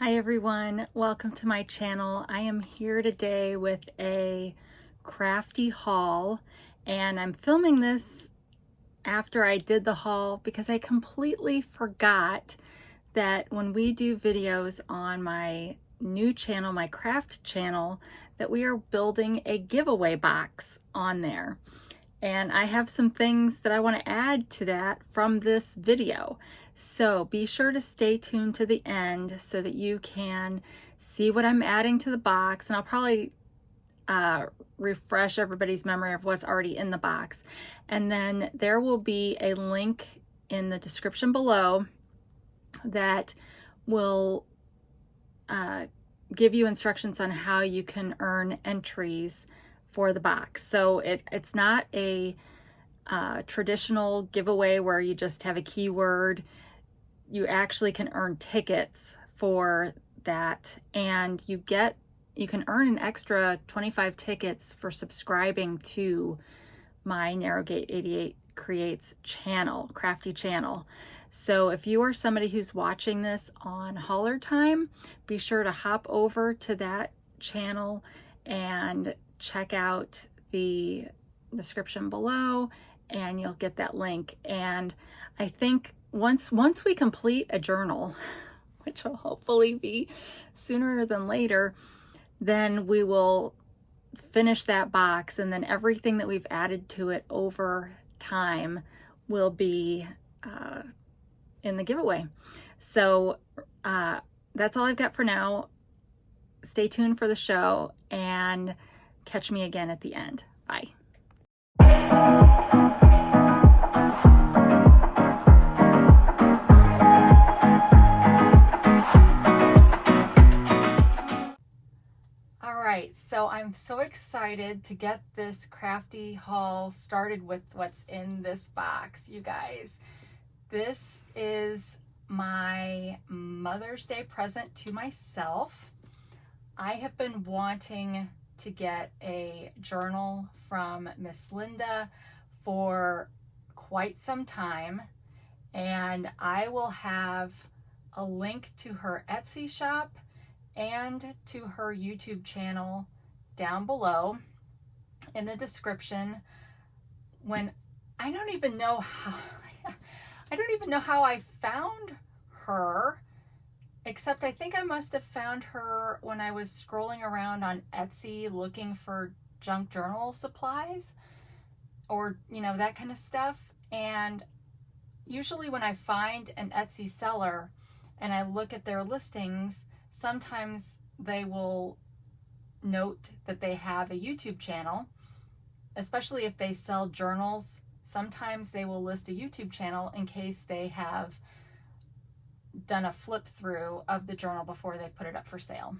Hi everyone, welcome to my channel. I am here today with a crafty haul, and I'm filming this after I did the haul because I completely forgot that when we do videos on my new channel, my craft channel, that we are building a giveaway box on there. And I have some things that I want to add to that from this video. So be sure to stay tuned to the end so that you can see what I'm adding to the box. And I'll probably refresh everybody's memory of what's already in the box. And then there will be a link in the description below that will give you instructions on how you can earn entries for the box. So it's not a traditional giveaway where you just have a keyword. You actually can earn tickets for that, and you can earn an extra 25 tickets for subscribing to my Narrowgate 88 Creates channel, crafty channel. So if you are somebody who's watching this on hauler time, be sure to hop over to that channel and check out the description below and you'll get that link. And I think once we complete a journal, which will hopefully be sooner than later, then we will finish that box, and then everything that we've added to it over time will be in the giveaway. So that's all I've got for now. Stay tuned for the show and catch me again at the end. Bye. All right, so I'm so excited to get this crafty haul started with what's in this box, you guys. This is my Mother's Day present to myself. I have been wanting to get a journal from Miss Linda for quite some time, and I will have a link to her Etsy shop and to her YouTube channel down below in the description. When I don't even know how I found her, except I think I must have found her when I was scrolling around on Etsy looking for junk journal supplies or, that kind of stuff. And usually when I find an Etsy seller and I look at their listings, sometimes they will note that they have a YouTube channel, especially if they sell journals. Sometimes they will list a YouTube channel in case they have done a flip through of the journal before they put it up for sale.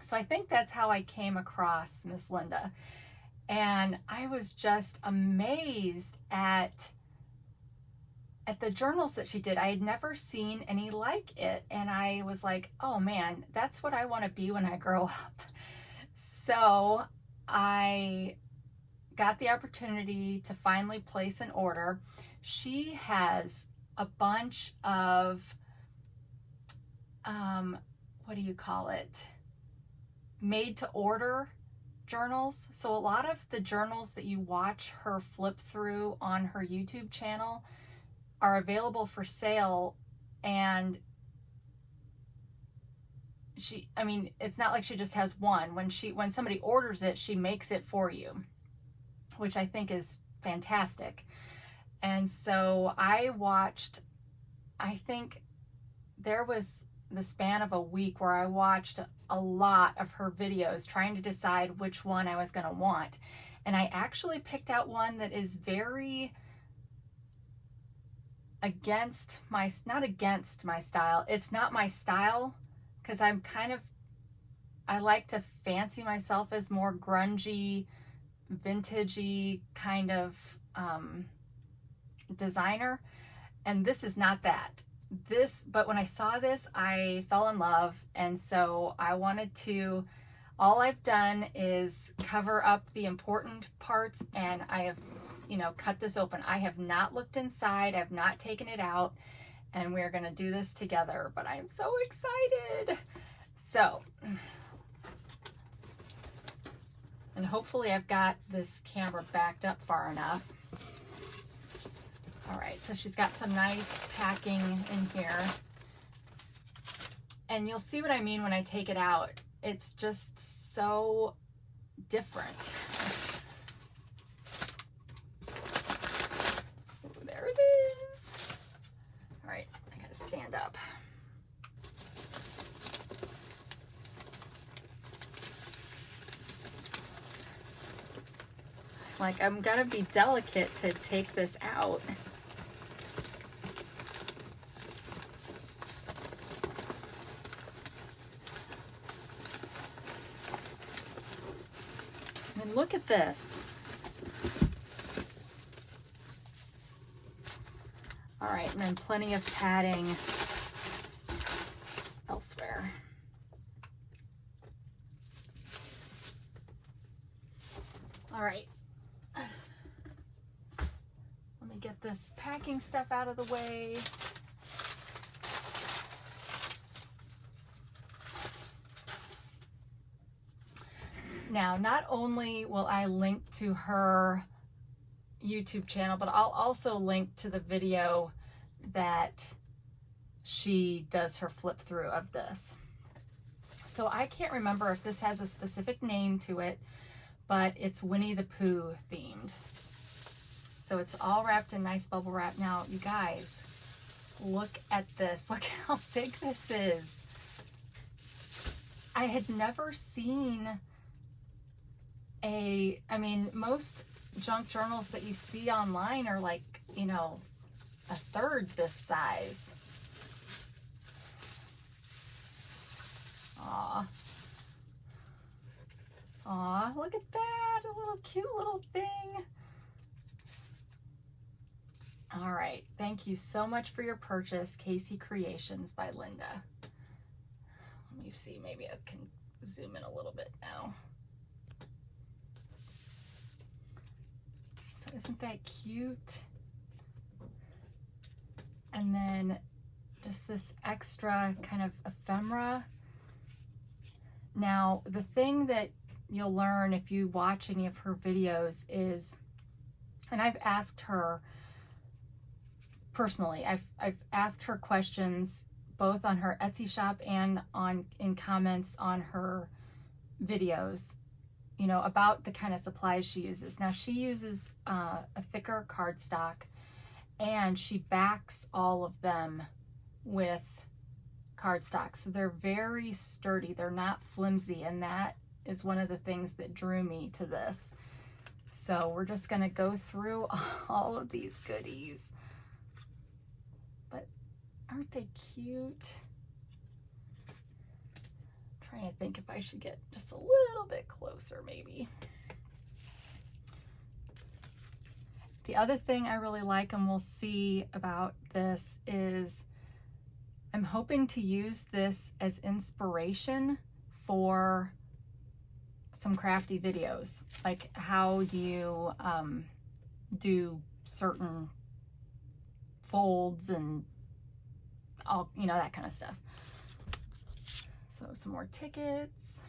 So I think that's how I came across Miss Linda. And I was just amazed at the journals that she did. I had never seen any like it. And I was like, oh man, that's what I want to be when I grow up. So I got the opportunity to finally place an order. She has a bunch of, what do you call it? Made to order journals. So a lot of the journals that you watch her flip through on her YouTube channel are available for sale, and it's not like she just has one. When somebody orders it, she makes it for you, which I think is fantastic. And so I think there was the span of a week where I watched a lot of her videos trying to decide which one I was going to want. And I actually picked out one that is very not against my style. It's not my style because I like to fancy myself as more grungy, vintagey kind of designer. And this is not that. But when I saw this, I fell in love. And so I wanted to, all I've done is cover up the important parts, and I have cut this open. I have not looked inside. I've not taken it out. and we're gonna do this together, but I'm so excited. So, and hopefully I've got this camera backed up far enough. All right, so she's got some nice packing in here. And you'll see what I mean when I take it out. It's just so different. Ooh, there it is. All right, I gotta stand up. Like, I'm gonna be delicate to take this out. And look at this. All right, and then plenty of padding elsewhere. All right. Let me get this packing stuff out of the way. Now, not only will I link to her YouTube channel, but I'll also link to the video that she does her flip through of this. So I can't remember if this has a specific name to it, but it's Winnie the Pooh themed. So it's all wrapped in nice bubble wrap. Now, you guys, look at this. Look how big this is. I had never seen I mean, most junk journals that you see online are like, you know, a third this size. Aw. Aw, look at that, a little cute little thing. All right, thank you so much for your purchase, Casey Creations by Linda. Let me see, maybe I can zoom in a little bit now. So isn't that cute? And then just this extra kind of ephemera. Now, the thing that you'll learn if you watch any of her videos is, and I've asked her personally, I've asked her questions both on her Etsy shop and in comments on her videos, you know, about the kind of supplies she uses. Now, she uses a thicker cardstock, and she backs all of them with cardstock. So they're very sturdy. They're not flimsy, and that is one of the things that drew me to this. So we're just gonna go through all of these goodies. But aren't they cute? Trying to think if I should get just a little bit closer, maybe. The other thing I really like, and we'll see about this, is I'm hoping to use this as inspiration for some crafty videos, like how you do certain folds and all, you know, that kind of stuff. So some more tickets.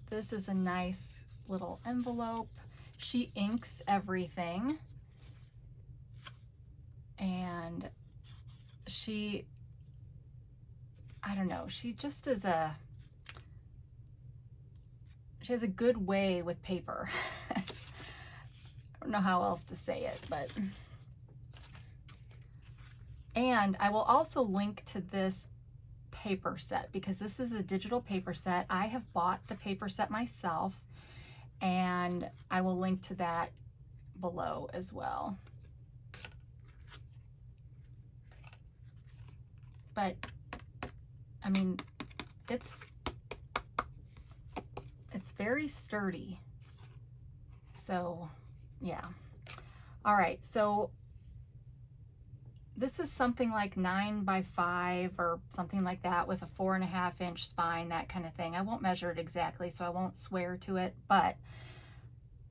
This is a nice little envelope. She inks everything. And she, I don't know, she just is she has a good way with paper. I don't know how else to say it, but. And I will also link to this paper set, because this is a digital paper set. I have bought the paper set myself, and I will link to that below as well. But I mean, it's very sturdy. So yeah. All right, so this is something like 9 by 5 or something like that, with a 4.5 inch spine, that kind of thing. I won't measure it exactly, so I won't swear to it, but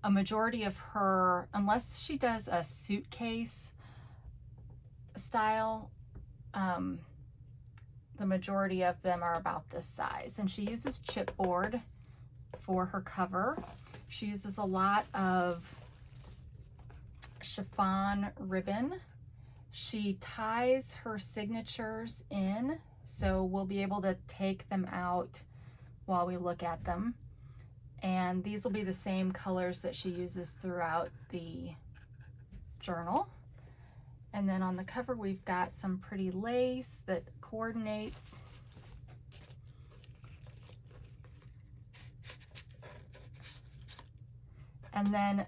a majority of her, unless she does a suitcase style, the majority of them are about this size. And she uses chipboard for her cover. She uses a lot of chiffon ribbon. She ties her signatures in, so we'll be able to take them out while we look at them. And these will be the same colors that she uses throughout the journal. And then on the cover, we've got some pretty lace that coordinates. And then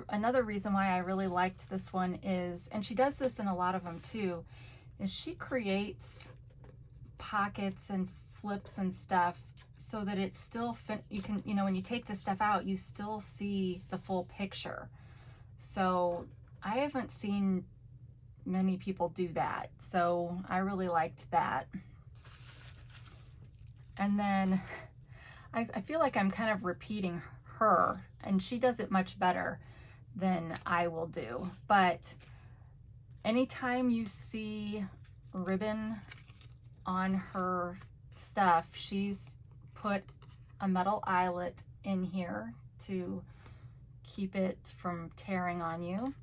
another reason why I really liked this one is, and she does this in a lot of them too, is she creates pockets and flips and stuff so that it's still you can, you know, when you take this stuff out, you still see the full picture. So I haven't seen many people do that, so I really liked that. And then I feel like I'm kind of repeating her, and she does it much better than I will do. But anytime you see ribbon on her stuff, she's put a metal eyelet in here to keep it from tearing on you.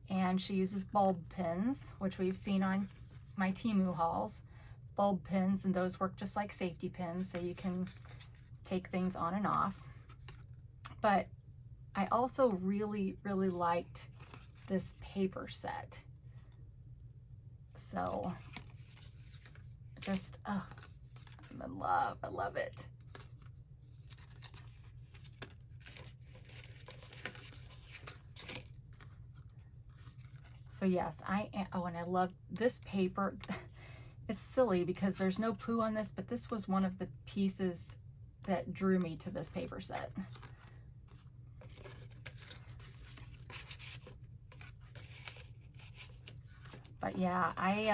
And she uses bulb pins, which we've seen on my Temu hauls. Bulb pins, and those work just like safety pins, so you can take things on and off. But I also really, really liked this paper set. So just, oh, I'm in love. I love it. So yes, I am. Oh, and I love this paper. It's silly because there's no Pooh on this, but this was one of the pieces that drew me to this paper set. But yeah, I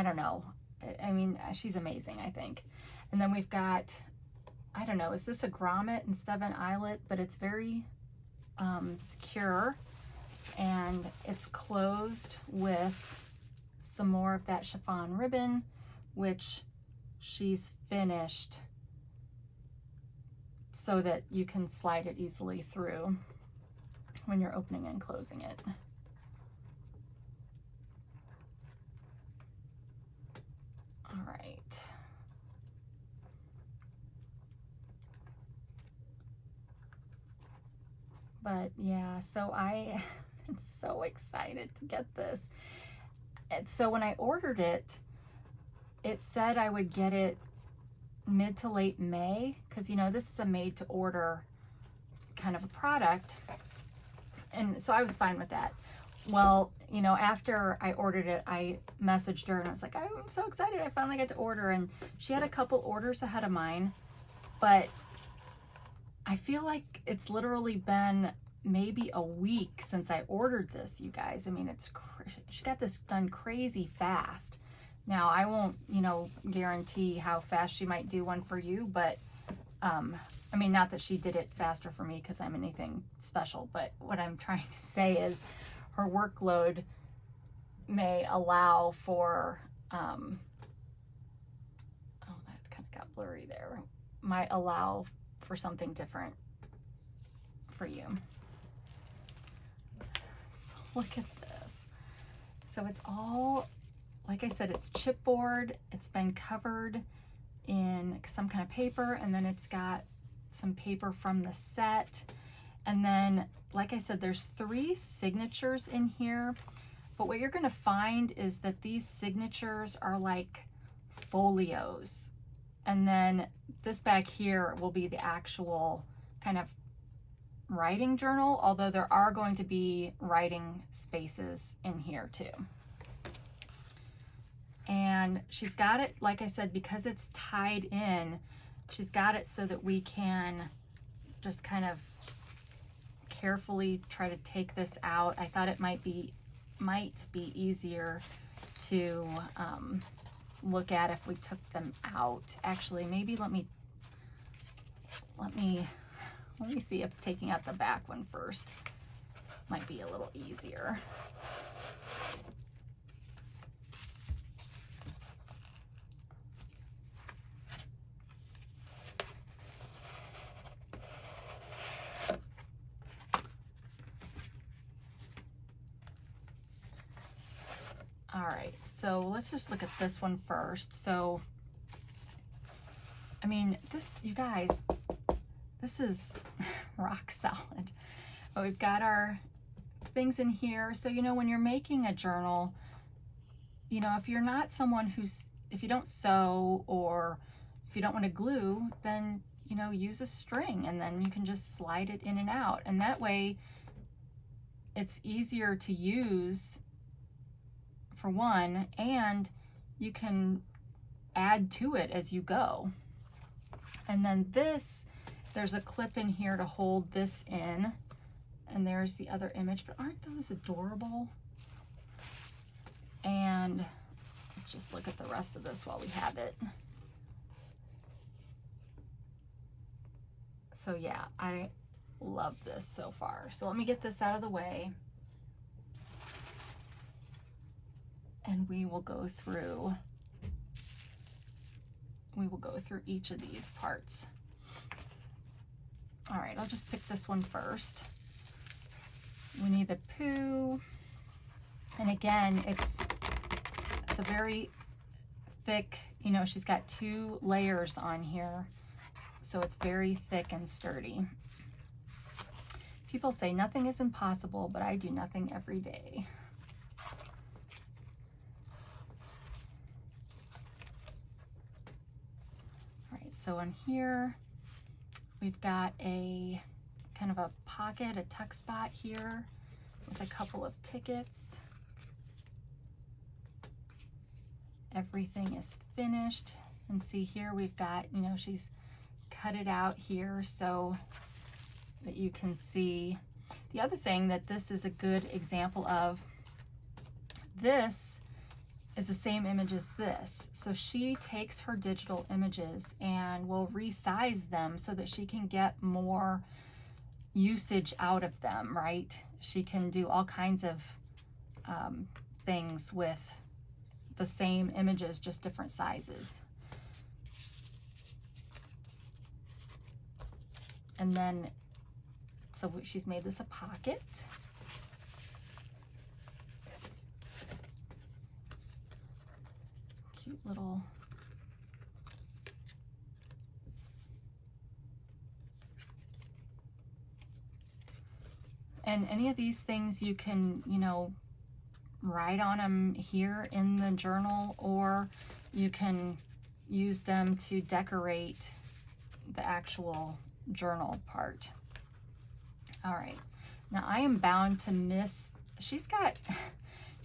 don't know. I mean, she's amazing, I think. And then we've got, I don't know, is this a grommet instead of an eyelet? But it's very secure, and it's closed with some more of that chiffon ribbon, which she's finished so that you can slide it easily through when you're opening and closing it. All right. But yeah, so I am so excited to get this. And so when I ordered it, it said I would get it mid to late May, because, you know, this is a made to order kind of a product. And so I was fine with that. Well, you know, after I ordered it, I messaged her and I was like, I'm so excited, I finally got to order. And she had a couple orders ahead of mine, but I feel like it's literally been maybe a week since I ordered this, you guys. I mean, she got this done crazy fast. Now, I won't, you know, guarantee how fast she might do one for you, but I mean, not that she did it faster for me because I'm anything special, but what I'm trying to say is her workload may allow for, oh, that kind of got blurry there, might allow for something different for you. So look at this. So it's all, like I said, it's chipboard. It's been covered in some kind of paper, and then it's got some paper from the set. And then, like I said, there's 3 signatures in here, but what you're gonna find is that these signatures are like folios. And then this back here will be the actual kind of writing journal, although there are going to be writing spaces in here too. And she's got it, like I said, because it's tied in, she's got it so that we can just kind of carefully try to take this out. I thought it might be easier to look at if we took them out. Actually, maybe let me Let me see if taking out the back one first might be a little easier. All right, so let's just look at this one first. So, I mean, this, you guys, this is rock solid. But we've got our things in here. So, you know, when you're making a journal, you know, if you're not someone if you don't sew or if you don't want to glue, then, you know, use a string and then you can just slide it in and out. And that way it's easier to use, for one, and you can add to it as you go. And then this, there's a clip in here to hold this in, and there's the other image, but aren't those adorable? And let's just look at the rest of this while we have it. So yeah, I love this so far. So let me get this out of the way. And we will go through each of these parts. All right, I'll just pick this one first. Winnie the Pooh. And again, it's a very thick, you know, she's got 2 layers on here. So it's very thick and sturdy. People say nothing is impossible, but I do nothing every day. So in here, we've got a kind of a pocket, a tuck spot here with a couple of tickets. Everything is finished. And see here, we've got, you know, she's cut it out here so that you can see. The other thing that this is a good example of, this is the same image as this. So she takes her digital images and will resize them so that she can get more usage out of them, right? She can do all kinds of things with the same images, just different sizes. And then, so she's made this a pocket. Cute little, and any of these things you can, you know, write on them here in the journal, or you can use them to decorate the actual journal part. All right, now I am bound to miss, she's got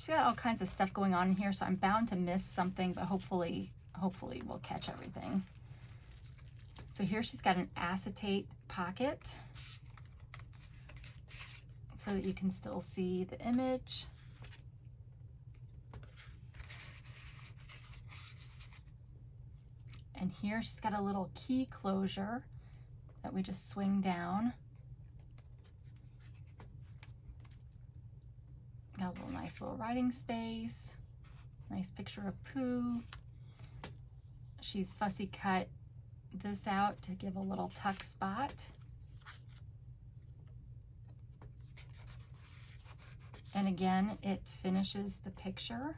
all kinds of stuff going on in here, so I'm bound to miss something, but hopefully we'll catch everything. So here she's got an acetate pocket so that you can still see the image. And here she's got a little key closure that we just swing down. Got a nice little writing space, nice picture of Pooh. She's fussy cut this out to give a little tuck spot. And again, it finishes the picture.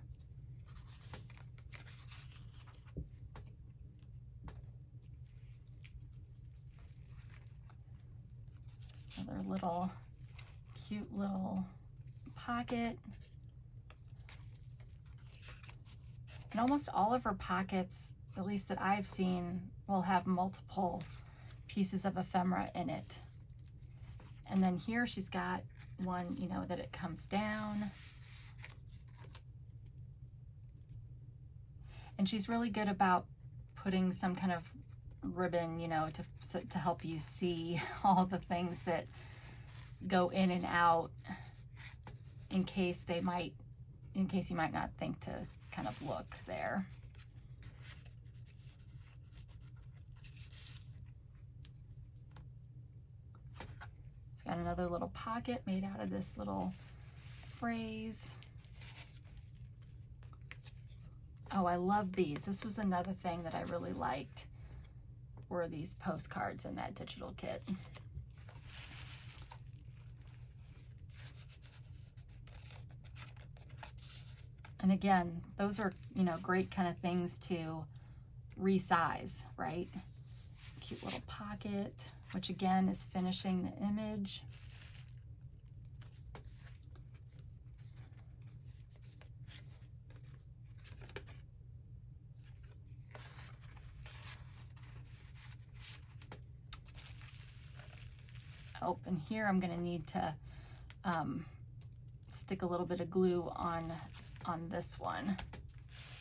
Another little cute little pocket. And almost all of her pockets, at least that I've seen, will have multiple pieces of ephemera in it. And then here she's got one, you know, that it comes down. And she's really good about putting some kind of ribbon, you know, to help you see all the things that go in and out, in case you might not think to kind of look there. Got another little pocket made out of this little phrase. Oh, I love these. This was another thing that I really liked, were these postcards in that digital kit. And again, those are, you know, great kind of things to resize, right? Cute little pocket, which again is finishing the image. Oh, and here I'm going to need to stick a little bit of glue on this one.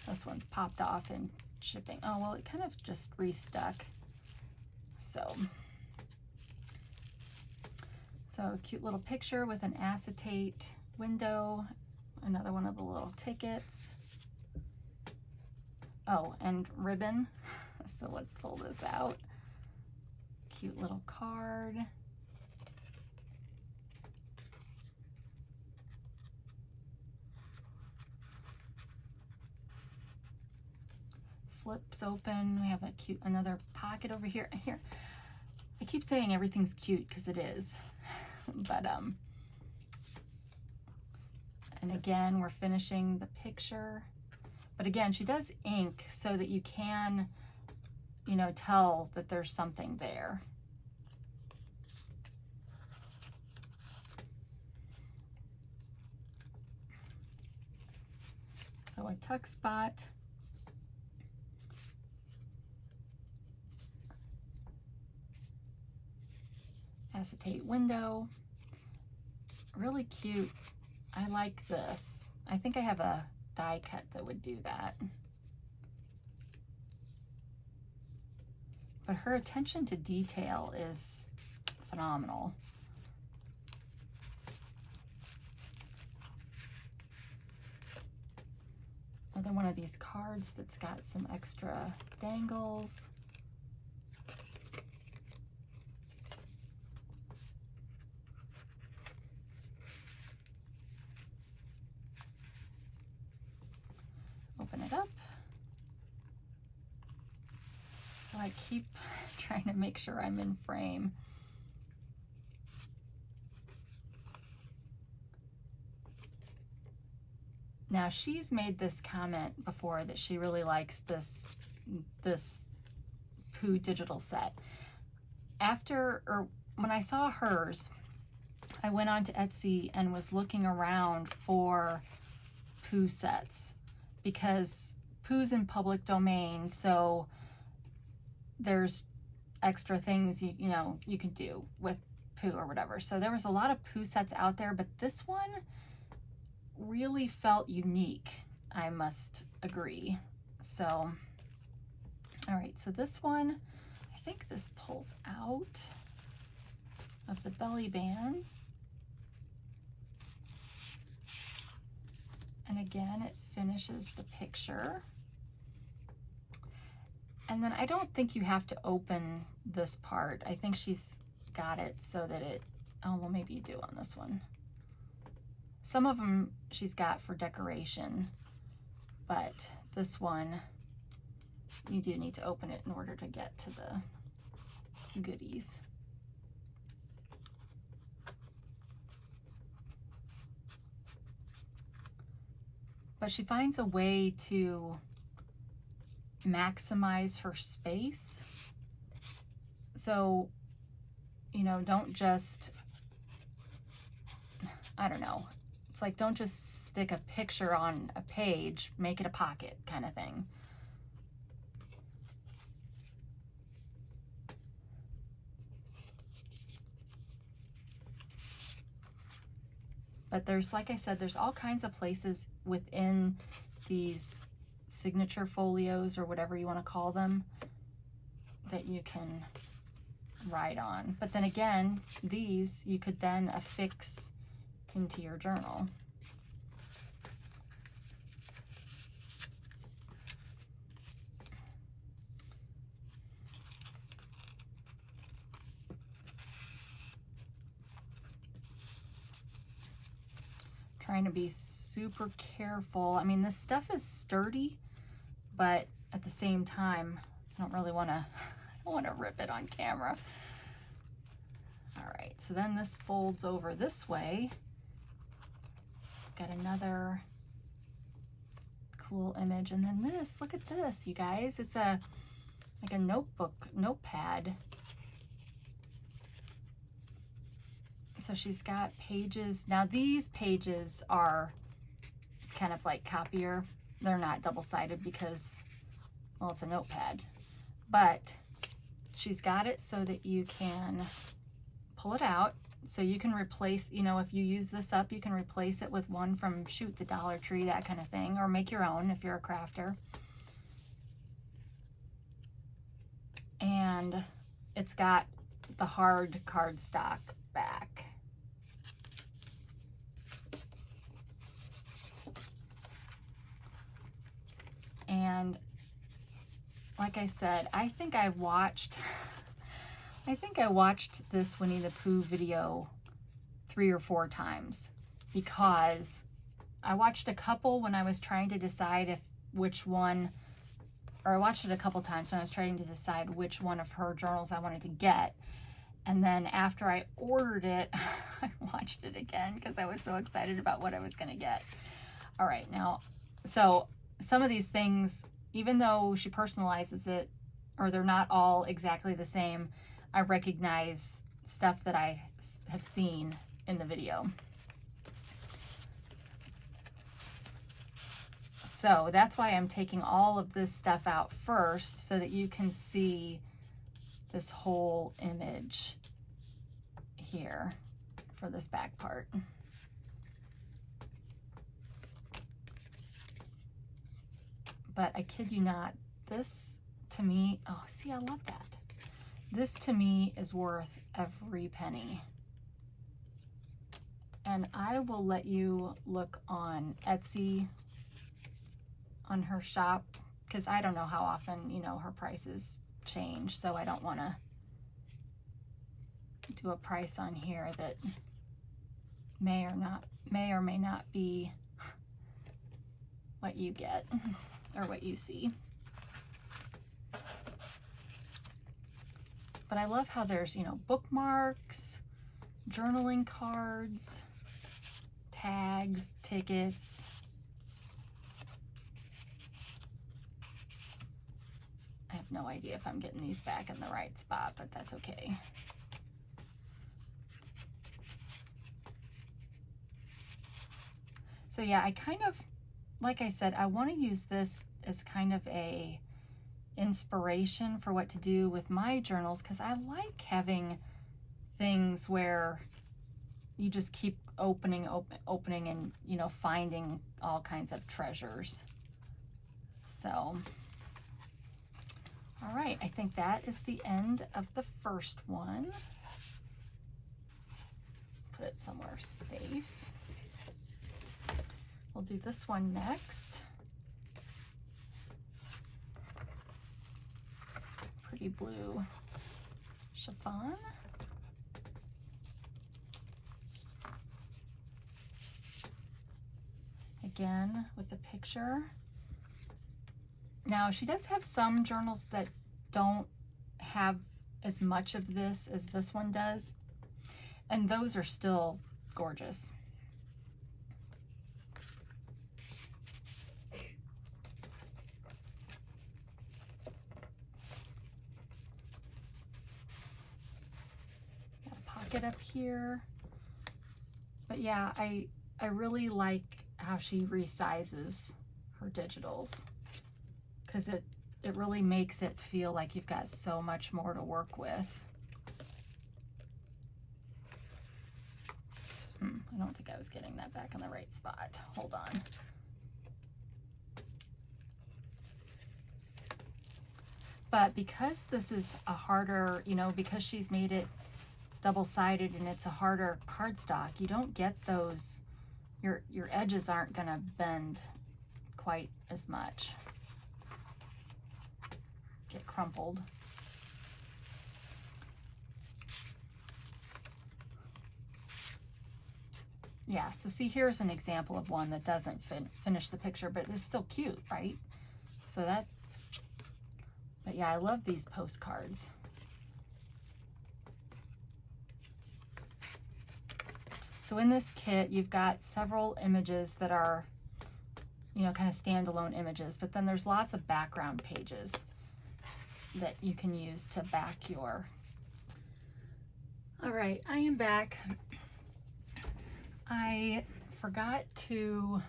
This one's popped off in shipping. Oh, well, it kind of just restuck. So a cute little picture with an acetate window, another one of the little tickets. Oh, and ribbon. So let's pull this out. Cute little card. Flips open. We have a cute, another pocket over here. Here, I keep saying everything's cute because it is, but and again, we're finishing the picture. But again, she does ink so that you can, you know, tell that there's something there. So a tuck spot. Acetate window. Really cute. I like this. I think I have a die cut that would do that. But her attention to detail is phenomenal. Another one of these cards that's got some extra dangles. Open it up. So I keep trying to make sure I'm in frame. Now, she's made this comment before that she really likes this Pooh digital set. When I saw hers, I went on to Etsy and was looking around for Pooh sets, because Pooh's in public domain, so there's extra things you know you can do with Pooh or whatever. So there was a lot of Pooh sets out there, but this one really felt unique, I must agree. So, all right, so this one, I think this pulls out of the belly band. And again, it finishes the picture. And then I don't think you have to open this part. I think she's got it so that it, oh, well, maybe you do on this one. Some of them she's got for decoration, but this one, you do need to open it in order to get to the goodies. But she finds a way to maximize her space. So, you know, don't just, I don't know. It's like, don't just stick a picture on a page, make it a pocket kind of thing. But there's, like I said, there's all kinds of places within these signature folios, or whatever you want to call them, that you can write on. But then again, these you could then affix into your journal. trying to be super careful. I mean, this stuff is sturdy, but at the same time, I don't really want to, I don't want to rip it on camera. All right, so then this folds over this way. Got another cool image, and then this, look at this, you guys. It's a like a notepad. So she's got pages. Now these pages are kind of like copier. They're not double-sided because, well, it's a notepad. But she's got it so that you can pull it out. So you can replace, you know, if you use this up, you can replace it with one from, shoot, the Dollar Tree, that kind of thing, or make your own if you're a crafter. And it's got the hard cardstock back. And like I said, I think I watched this Winnie the Pooh video 3 or 4 times, because I watched a couple when I was trying to decide which one, or I watched it a couple times when I was trying to decide which one of her journals I wanted to get. And then after I ordered it, I watched it again because I was so excited about what I was going to get. All right, now, so some of these things, even though she personalizes it, or they're not all exactly the same, I recognize stuff that I have seen in the video. So that's why I'm taking all of this stuff out first, so that you can see this whole image here for this back part. But I kid you not, this to me, oh, see, I love that. This to me is worth every penny. And I will let you look on Etsy, on her shop, because I don't know how often, you know, her prices change, so I don't want to do a price on here that may or may not be what you get or what you see. But I love how there's, you know, bookmarks, journaling cards, tags, tickets. I have no idea if I'm getting these back in the right spot, but that's okay. So yeah, I kind of, like I said, I want to use this as kind of a inspiration for what to do with my journals, because I like having things where you just keep opening and, you know, finding all kinds of treasures. So, all right, I think that is the end of the first one. Put it somewhere safe. We'll do this one next. Pretty blue chiffon. Again, with the picture. Now, she does have some journals that don't have as much of this as this one does, and those are still gorgeous. Got a pocket up here. But yeah, I really like how she resizes her digitals, because it really makes it feel like you've got so much more to work with. I don't think I was getting that back in the right spot. Hold on. But because this is a harder, you know, because she's made it double-sided and it's a harder cardstock, you don't get those, your edges aren't gonna bend quite as much, get crumpled. yeah, so see, here's an example of one that doesn't finish the picture, but it's still cute, right? So that, but yeah, I love these postcards. So in this kit, you've got several images that are, you know, kind of standalone images, but then there's lots of background pages that you can use to back your. All right, I am back. I forgot to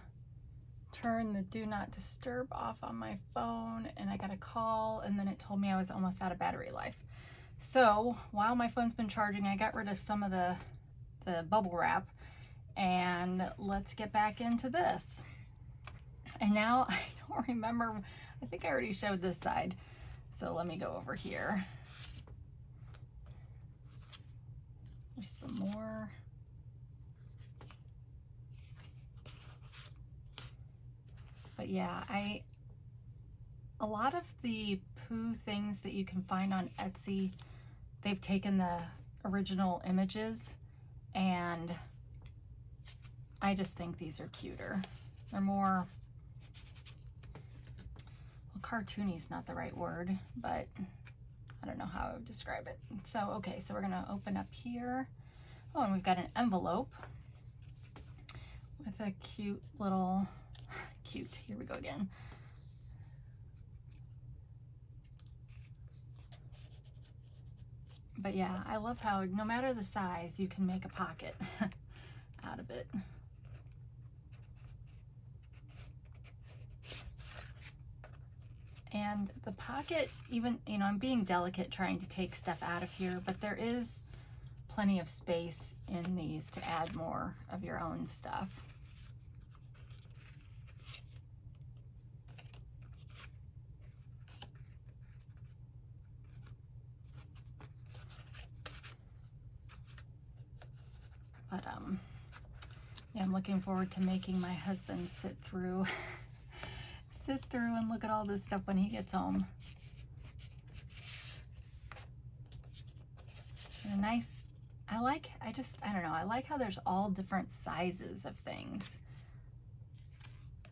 turn the do not disturb off on my phone, and I got a call, and then it told me I was almost out of battery life. So while my phone's been charging, I got rid of some of the bubble wrap, and let's get back into this. And now I don't remember, I think I already showed this side, so let me go over here. There's some more. But yeah, a lot of the Pooh things that you can find on Etsy, they've taken the original images, and I just think these are cuter. They're more, well, cartoony is not the right word, but I don't know how I would describe it. So, okay, so we're gonna open up here. Oh, and we've got an envelope with a cute little, cute, here we go again. But yeah, I love how no matter the size, you can make a pocket out of it. And the pocket, even, you know, I'm being delicate trying to take stuff out of here, but there is plenty of space in these to add more of your own stuff. But yeah, I'm looking forward to making my husband sit through and look at all this stuff when he gets home. And a nice, I don't know, I like how there's all different sizes of things.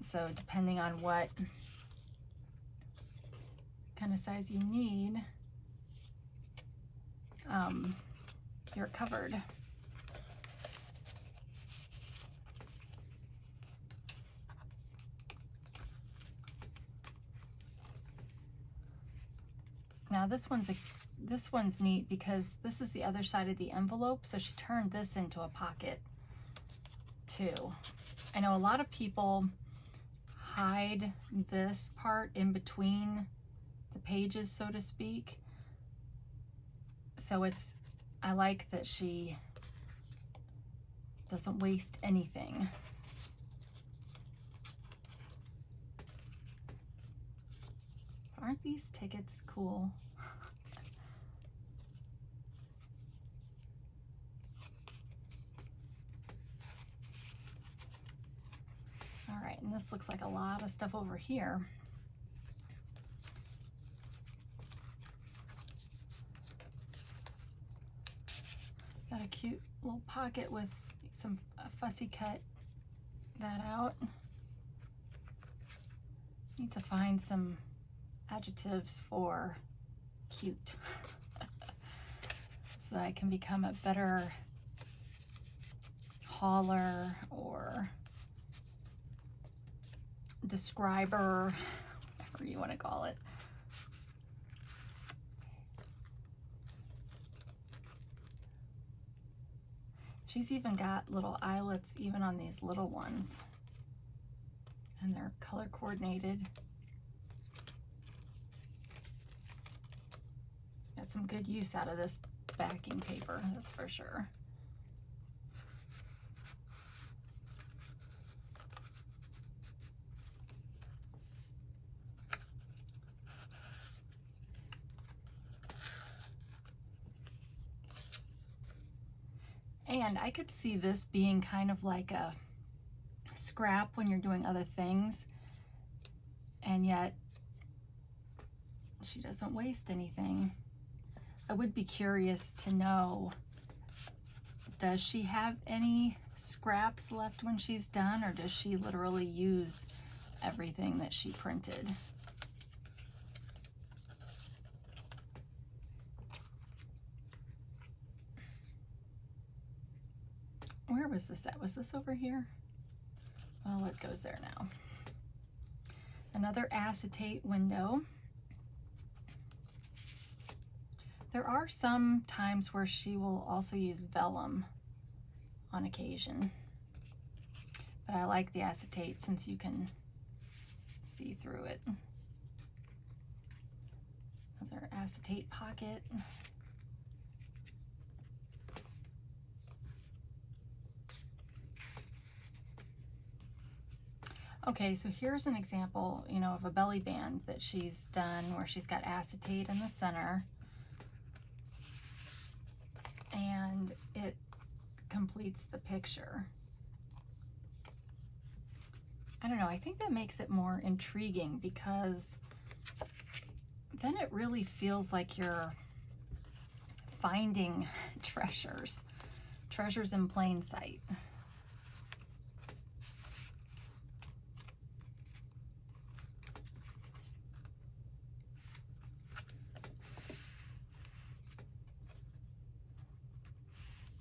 So depending on what kind of size you need, you're covered. Now this one's neat because this is the other side of the envelope, so she turned this into a pocket too. I know a lot of people hide this part in between the pages, so to speak. So I like that she doesn't waste anything. Aren't these tickets cool? All right, and this looks like a lot of stuff over here. Got a cute little pocket with some fussy cut that out. Need to find some adjectives for cute so that I can become a better hauler or describer, whatever you want to call it. She's even got little eyelets even on these little ones, and they're color coordinated. Got some good use out of this backing paper, that's for sure. And I could see this being kind of like a scrap when you're doing other things, and yet she doesn't waste anything. I would be curious to know, does she have any scraps left when she's done, or does she literally use everything that she printed? Where was this at? Was this over here? Well, it goes there now. Another acetate window. There are some times where she will also use vellum on occasion, but I like the acetate since you can see through it. Another acetate pocket. Okay, so here's an example, you know, of a belly band that she's done where she's got acetate in the center and it completes the picture. I don't know, I think that makes it more intriguing because then it really feels like you're finding treasures in plain sight.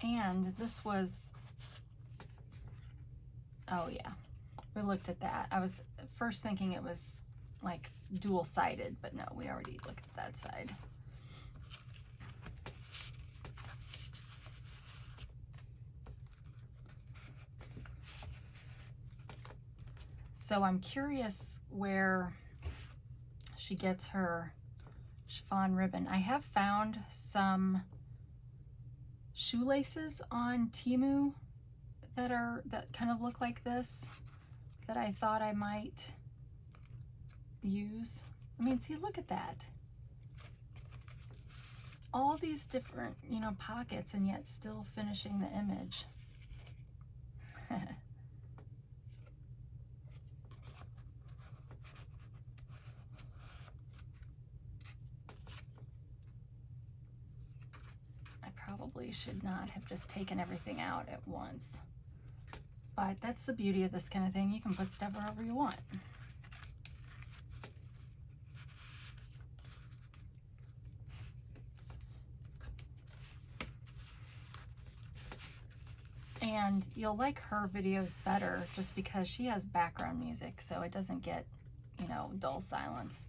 And this was, oh yeah, we looked at that. I was first thinking it was like dual-sided, but no, we already looked at that side. So I'm curious where she gets her chiffon ribbon. I have found some shoelaces on Temu that kind of look like this that I thought I might use. I mean, see, look at that. All these different, you know, pockets and yet still finishing the image. Probably should not have just taken everything out at once, but that's the beauty of this kind of thing. You can put stuff wherever you want. And you'll like her videos better just because she has background music, so it doesn't get, you know, dull silence.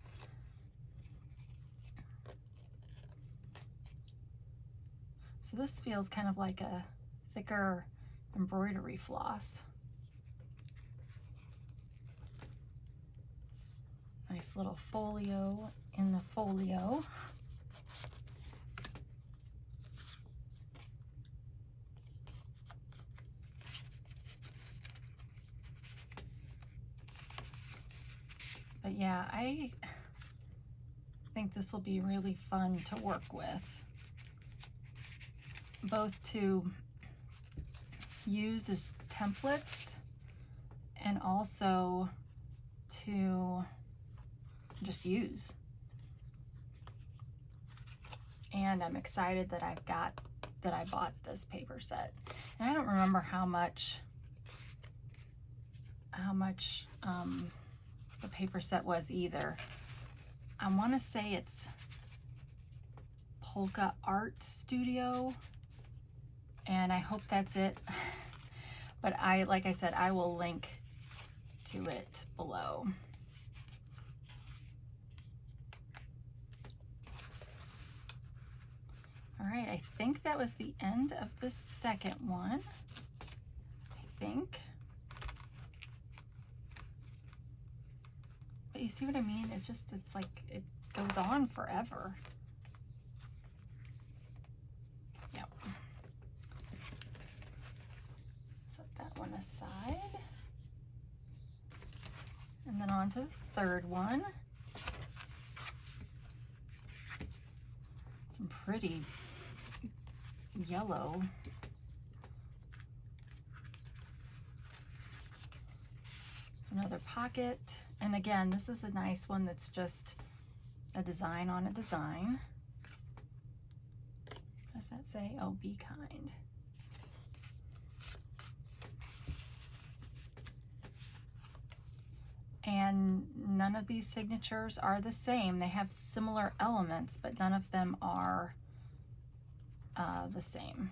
So this feels kind of like a thicker embroidery floss. Nice little folio in the folio. But yeah, I think this will be really fun to work with. Both to use as templates and also to just use. And I'm excited that I bought this paper set. And I don't remember how much the paper set was either. I want to say it's Polka Art Studio, and I hope that's it. But like I said, I will link to it below. All right, I think that was the end of the second one. I think. But you see what I mean? It's like it goes on forever. Yep. Set that one aside. And then on to the third one. Some pretty yellow. Another pocket. And again, this is a nice one that's just a design on a design. What does that say? Oh, be kind. And none of these signatures are the same. They have similar elements, but none of them are the same.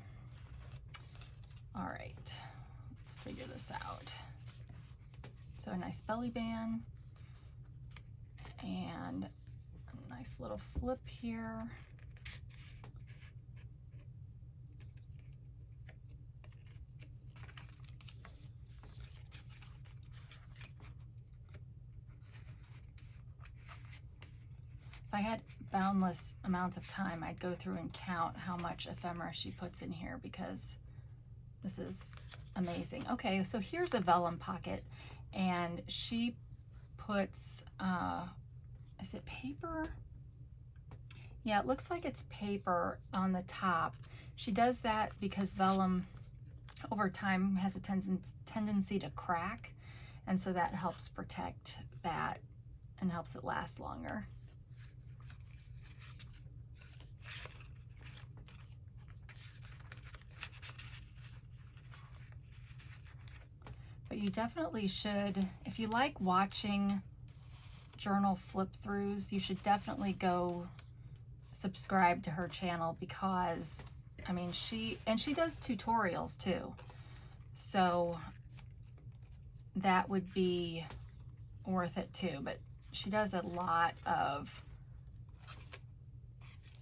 All right, let's figure this out. So a nice belly band and a nice little flip here. If I had boundless amounts of time, I'd go through and count how much ephemera she puts in here, because this is amazing. Okay, so here's a vellum pocket, and she puts, is it paper? Yeah, it looks like it's paper on the top. She does that because vellum over time has a tendency to crack, and so that helps protect that and helps it last longer. But you definitely should, if you like watching journal flip throughs, you should definitely go subscribe to her channel, because I mean, she does tutorials too, so that would be worth it too. But she does a lot of,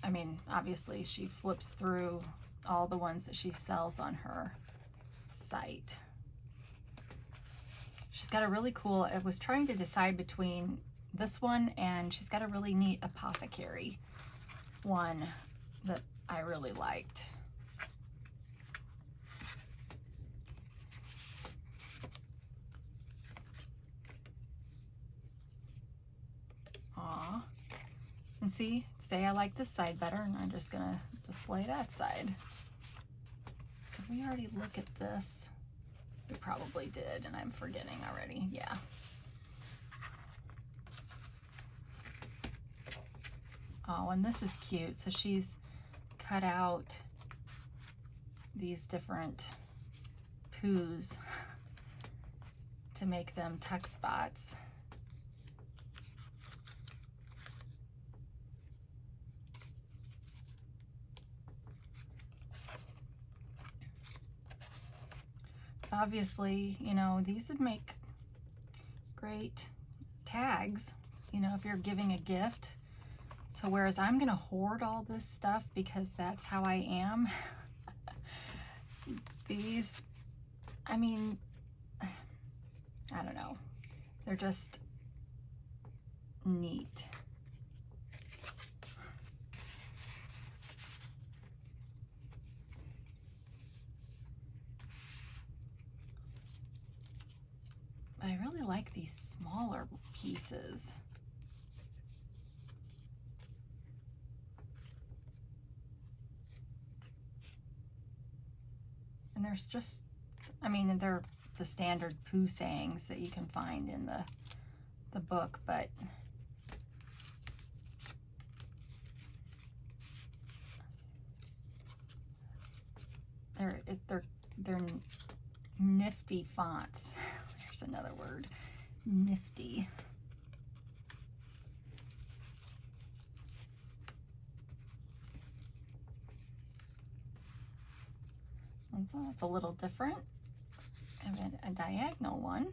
I mean, obviously she flips through all the ones that she sells on her site. She's got a really cool, I was trying to decide between this one, and she's got a really neat apothecary one that I really liked. Aw. And see, say I like this side better, and I'm just gonna display that side. Did we already look at this? We probably did, and I'm forgetting already. Yeah. Oh, and this is cute. So she's cut out these different Poohs to make them tuck spots. Obviously, you know, these would make great tags, you know, if you're giving a gift. So whereas I'm gonna hoard all this stuff because that's how I am, these, I mean, I don't know, they're just neat. I really like these smaller pieces. And there's just, I mean, they're the standard Pooh sayings that you can find in the book, but they're nifty fonts. There's another word, nifty. And so that's a little different. I have a diagonal one.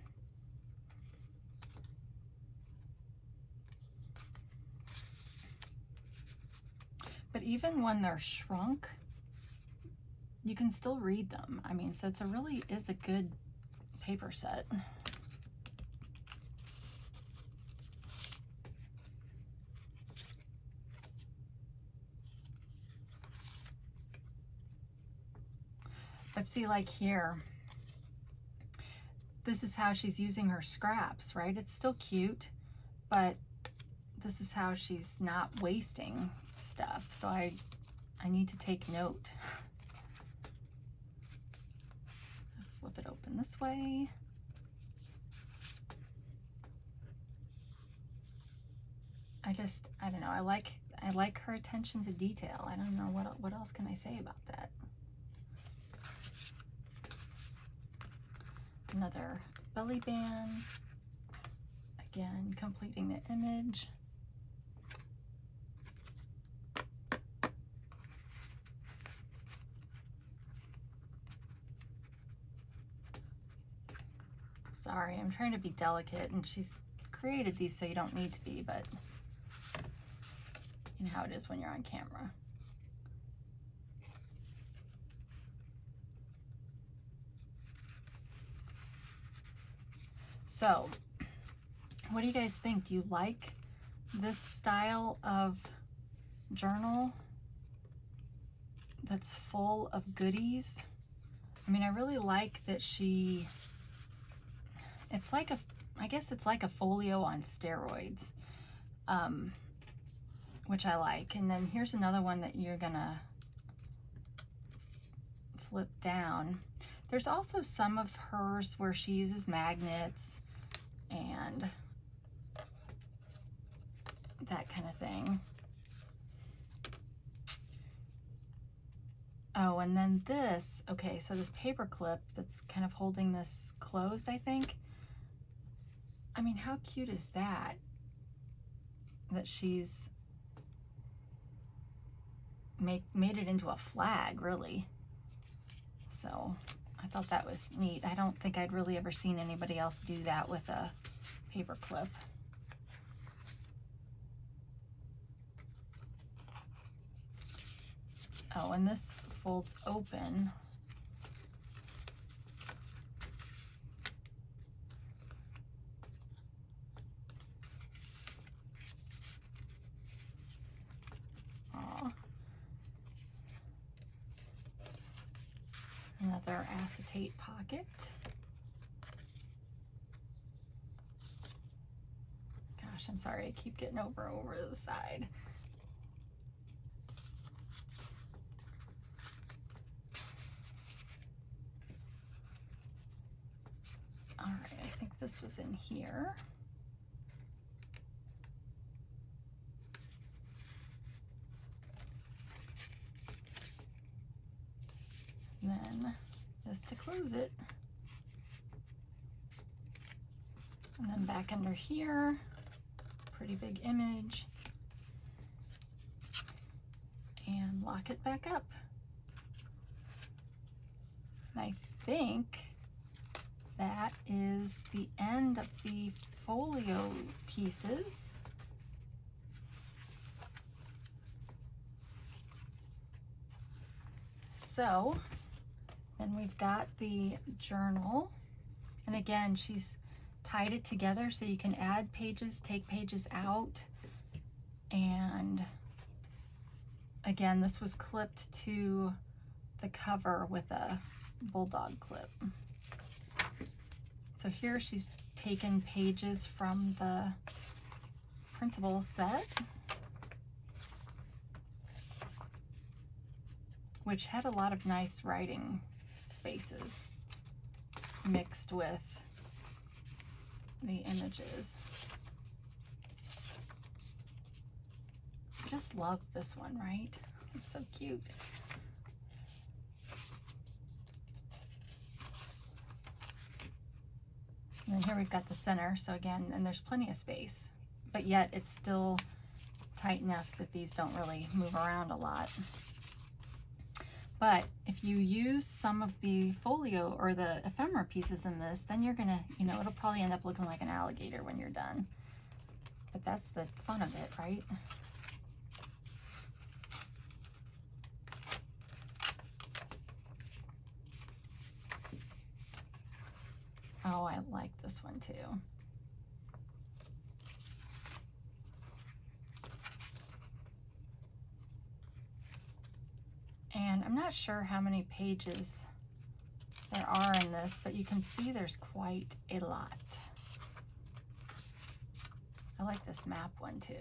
But even when they're shrunk, you can still read them. I mean, so it's a really is a good paper set. But see, like here, this is how she's using her scraps, right? It's still cute, but this is how she's not wasting stuff. So I need to take note. Flip it open this way. I don't know, I like her attention to detail. I don't know, what else can I say about that? Another belly band. Again, completing the image. Sorry, I'm trying to be delicate, and she's created these so you don't need to be, but you know how it is when you're on camera. So, what do you guys think? Do you like this style of journal that's full of goodies? I mean, I really like that it's like I guess it's like a folio on steroids, which I like. And then here's another one that you're gonna flip down. There's also some of hers where she uses magnets and that kind of thing. Oh, and then this, okay, so this paper clip that's kind of holding this closed, I think. I mean, how cute is that? That she's made it into a flag, really. So I thought that was neat. I don't think I'd really ever seen anybody else do that with a paper clip. Oh, and this folds open. Aww. Another acetate pocket. Gosh, I'm sorry, I keep getting over the side. All right, I think this was in here. And then this to close it. And then back under here, pretty big image. And lock it back up. And I think that is the end of the folio pieces. So then we've got the journal, and again, she's tied it together so you can add pages, take pages out, and again, this was clipped to the cover with a bulldog clip. So here she's taken pages from the printable set, which had a lot of nice writing spaces mixed with the images. Just love this one, right? It's so cute. And then here we've got the center, so again, and there's plenty of space, but yet it's still tight enough that these don't really move around a lot. But if you use some of the folio or the ephemera pieces in this, then you're gonna, you know, it'll probably end up looking like an alligator when you're done. But that's the fun of it, right? Oh, I like this one too. And I'm not sure how many pages there are in this, but you can see there's quite a lot. I like this map one too.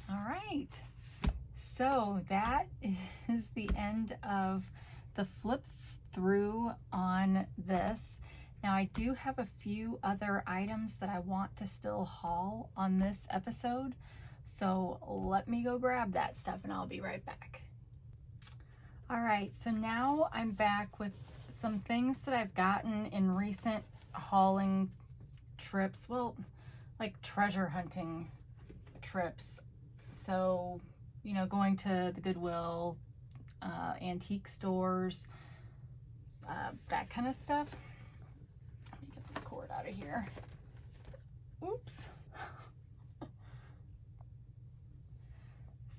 All right, so that is the end of the flip through on this. Now I do have a few other items that I want to still haul on this episode, so let me go grab that stuff and I'll be right back. All right, so now I'm back with some things that I've gotten in recent hauling trips, well, like treasure hunting trips. So, you know, going to the Goodwill, antique stores, that kind of stuff. Let me get this cord out of here. Oops.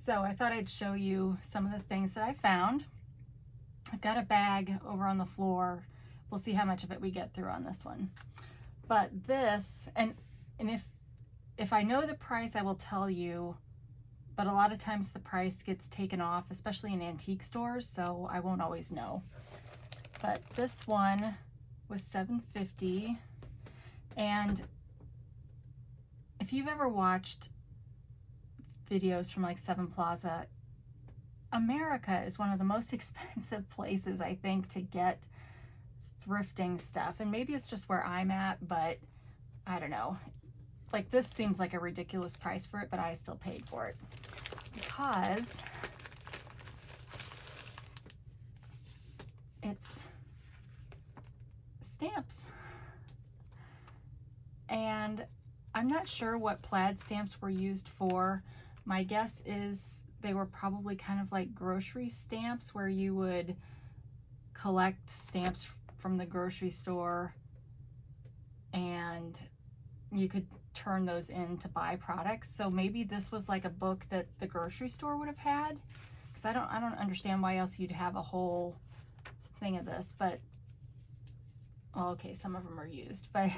So I thought I'd show you some of the things that I found. I've got a bag over on the floor. We'll see how much of it we get through on this one. But this, and if I know the price, I will tell you, but a lot of times the price gets taken off, especially in antique stores, so I won't always know. But this one was $7.50, and if you've ever watched videos from like Seven Plaza, America is one of the most expensive places, I think, to get thrifting stuff. And maybe it's just where I'm at, but I don't know. Like, this seems like a ridiculous price for it, but I still paid for it because it's stamps. And I'm not sure what plaid stamps were used for. My guess is they were probably kind of like grocery stamps where you would collect stamps from the grocery store and you could turn those in to buy products. So maybe this was like a book that the grocery store would have had, because I don't understand why else you'd have a whole thing of this. But well, okay, some of them are used, but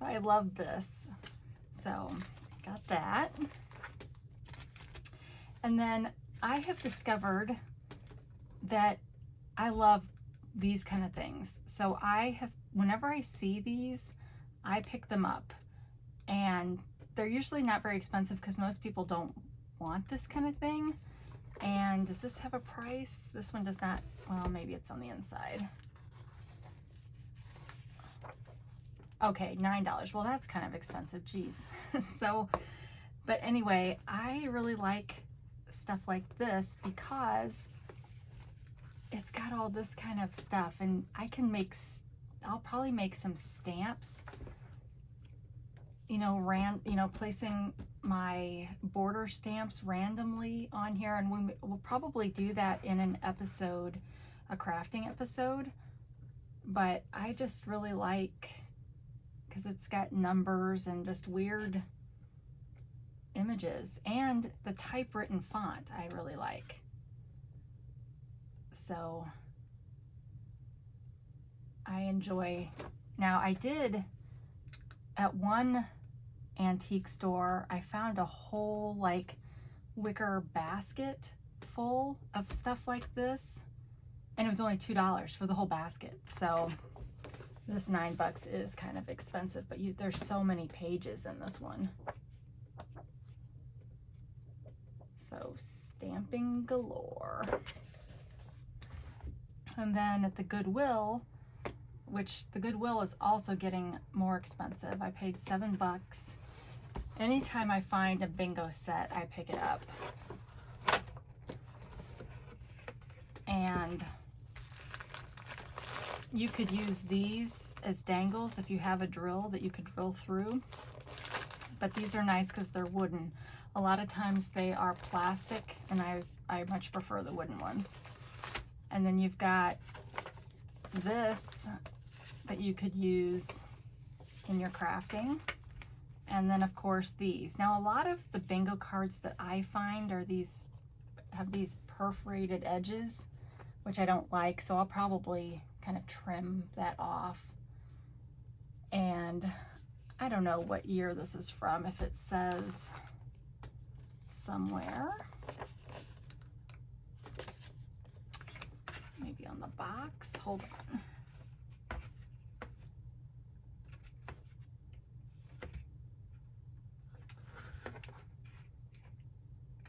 I love this. So got that. And then I have discovered that I love these kind of things. So whenever I see these, I pick them up. And they're usually not very expensive because most people don't want this kind of thing. And does this have a price? This one does not. Well, maybe it's on the inside. Okay, $9. Well, that's kind of expensive, geez. So, but anyway, I really like stuff like this because it's got all this kind of stuff, and I'll probably make some stamps, you know, placing my border stamps randomly on here, and we'll probably do that in an episode, a crafting episode. But I just really like, because it's got numbers and just weird images, and the typewritten font I really like. So I enjoy. Now I did at one antique store, I found a whole like wicker basket full of stuff like this, and it was only $2 for the whole basket. So this $9 is kind of expensive, but there's so many pages in this one. So stamping galore. And then at the Goodwill, which the Goodwill is also getting more expensive, I paid $7. Anytime I find a bingo set, I pick it up. And you could use these as dangles if you have a drill that you could drill through. But these are nice because they're wooden. A lot of times they are plastic, and I much prefer the wooden ones. And then you've got this that you could use in your crafting. And then of course these. Now a lot of the bingo cards that I find have these perforated edges, which I don't like, so I'll probably kind of trim that off. And I don't know what year this is from, if it says somewhere. Maybe on the box. Hold on.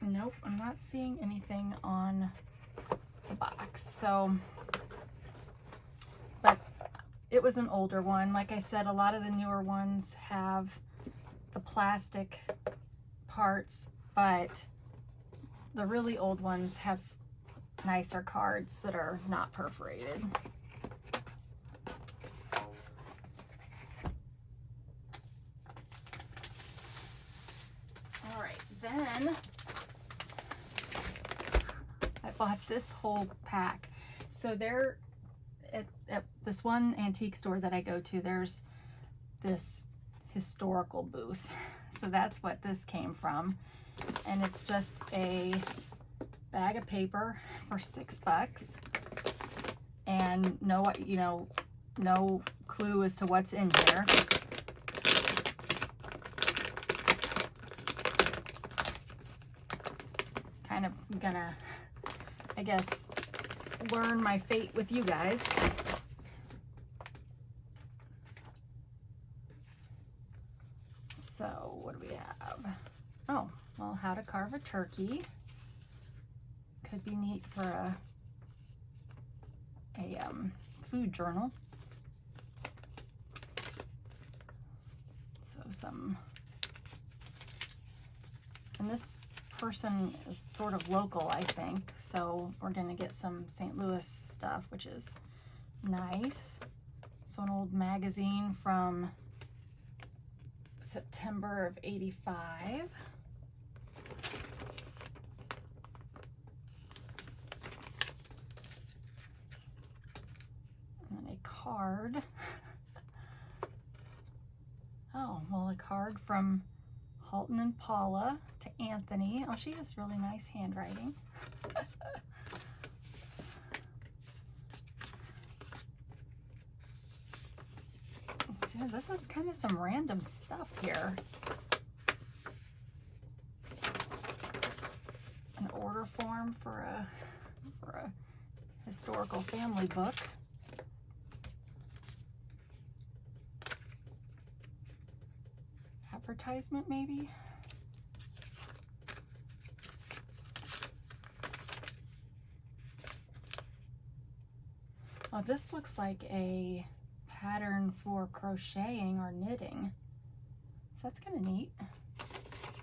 Nope, I'm not seeing anything on the box. So, but it was an older one. Like I said, a lot of the newer ones have the plastic parts, but the really old ones have nicer cards that are not perforated. All right, then I bought this whole pack. So there, at this one antique store that I go to, there's this historical booth. So that's what this came from. And it's just a bag of paper for $6. And no, you know, no clue as to what's in here. Kind of gonna, I guess, learn my fate with you guys. So what do we have? Oh, well, how to carve a turkey. Could be neat for a food journal. So some, and this person is sort of local, I think, so we're gonna get some St. Louis stuff, which is nice. So an old magazine from September of '85. And then a card. Oh, well, a card from Halton and Paula to Anthony. Oh, she has really nice handwriting. Let's see, this is kind of some random stuff here. An order form for a historical family book. Advertisement, maybe? Oh, this looks like a pattern for crocheting or knitting. So that's kind of neat.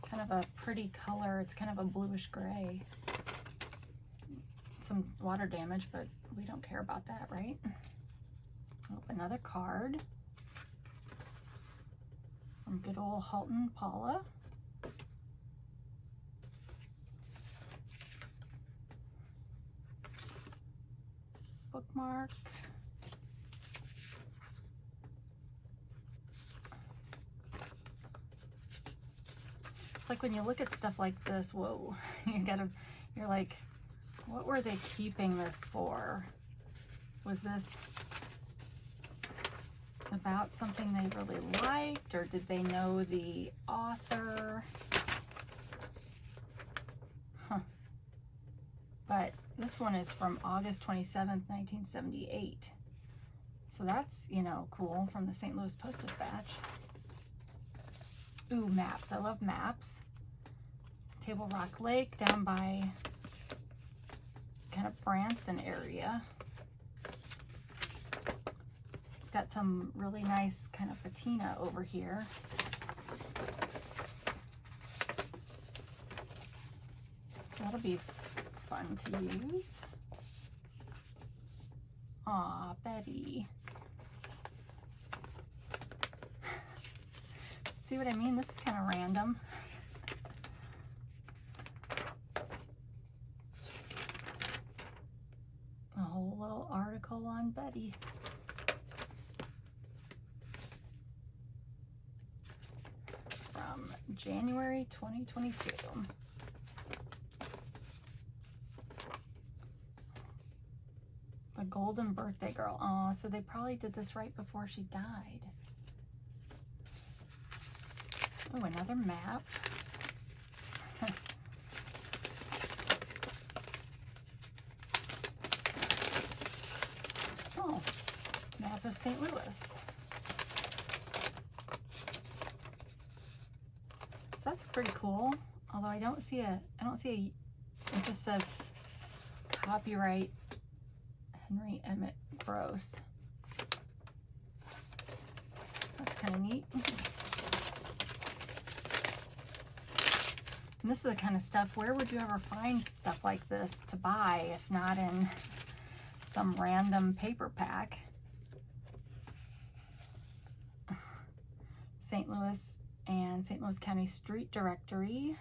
Kind of a pretty color. It's kind of a bluish gray. Some water damage, but we don't care about that, right? Oh, another card from good old Halton Paula. Bookmark. It's like when you look at stuff like this, whoa, you're like, what were they keeping this for? Was this about something they really liked, or did they know the author? Huh. But this one is from August 27th, 1978. So that's, you know, cool, from the St. Louis Post-Dispatch. Ooh, maps. I love maps. Table Rock Lake down by kind of Branson area. It's got some really nice kind of patina over here. So that'll be fun to use. Aw, Betty. See what I mean? This is kind of random. A whole little article on Betty. From January 2022. The Golden Birthday Girl. Oh, so they probably did this right before she died. Oh, another map. Oh, map of St. Louis. So that's pretty cool. Although I don't see a, it just says copyright Henry Emmett Gross. kind of neat. And this is the kind of stuff, where would you ever find stuff like this to buy if not in some random paper pack? St. Louis and St. Louis County Street Directory.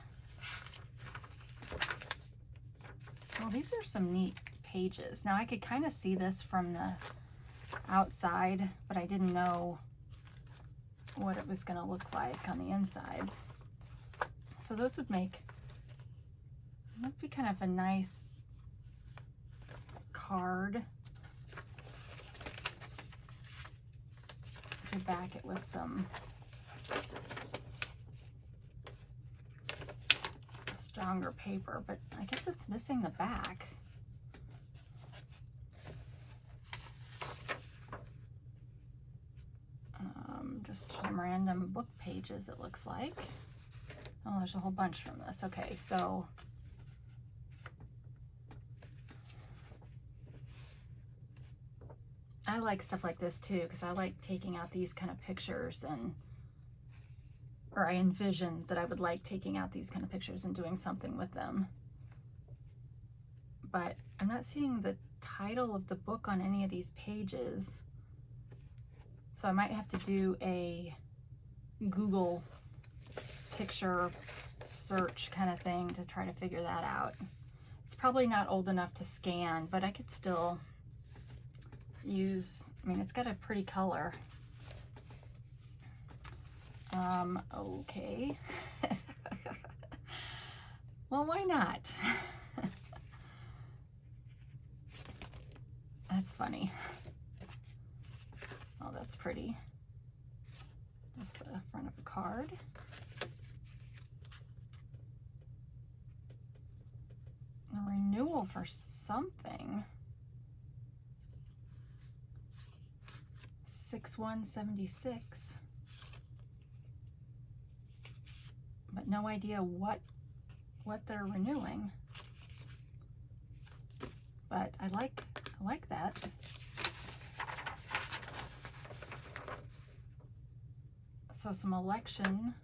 Well, these are some neat pages. Now I could kind of see this from the outside, but I didn't know what it was going to look like on the inside. So those would be kind of a nice card to back it with some stronger paper, but I guess it's missing the back. Just some random book pages, it looks like. Oh, there's a whole bunch from this. Okay, so I like stuff like this too, because I like taking out these kind of pictures, or I envision that I would like taking out these kind of pictures and doing something with them. But I'm not seeing the title of the book on any of these pages. So I might have to do a Google picture search kind of thing to try to figure that out. It's probably not old enough to scan, but I could still use, I mean, it's got a pretty color. Okay. Well, why not? That's funny. Oh, that's pretty. Just the front of a card. A renewal for something. 6/1/76. But no idea what they're renewing. But I like that. So some election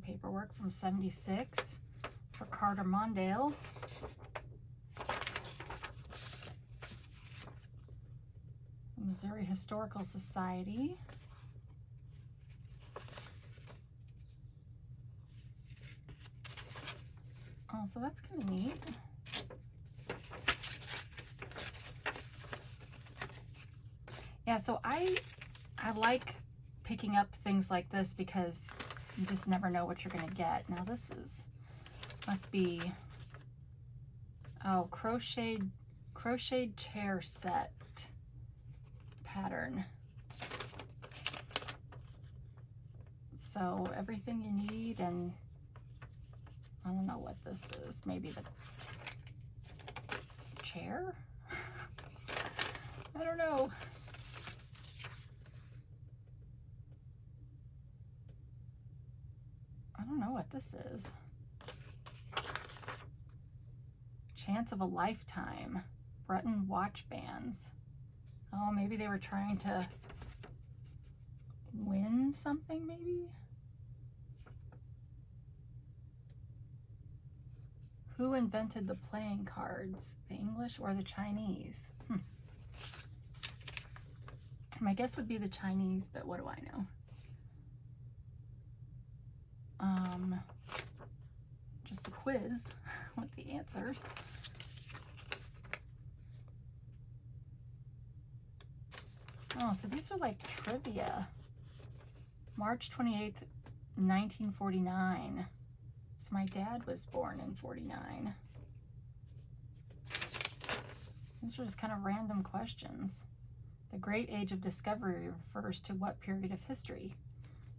paperwork from 76 for Carter Mondale. Missouri Historical Society. Oh, so that's kind of neat. Yeah, so I like picking up things like this because you just never know what you're going to get. Now this must be, oh, crocheted chair set pattern. So everything you need, and I don't know what this is. Maybe the chair? I don't know. I don't know what this is. Chance of a Lifetime. Breton watch bands. Oh, maybe they were trying to win something, maybe? Who invented the playing cards? The English or the Chinese? My guess would be the Chinese, but what do I know? Just a quiz with the answers. Oh, so these are like trivia. March 28th, 1949. So my dad was born in 49. These are just kind of random questions. The Great Age of Discovery refers to what period of history?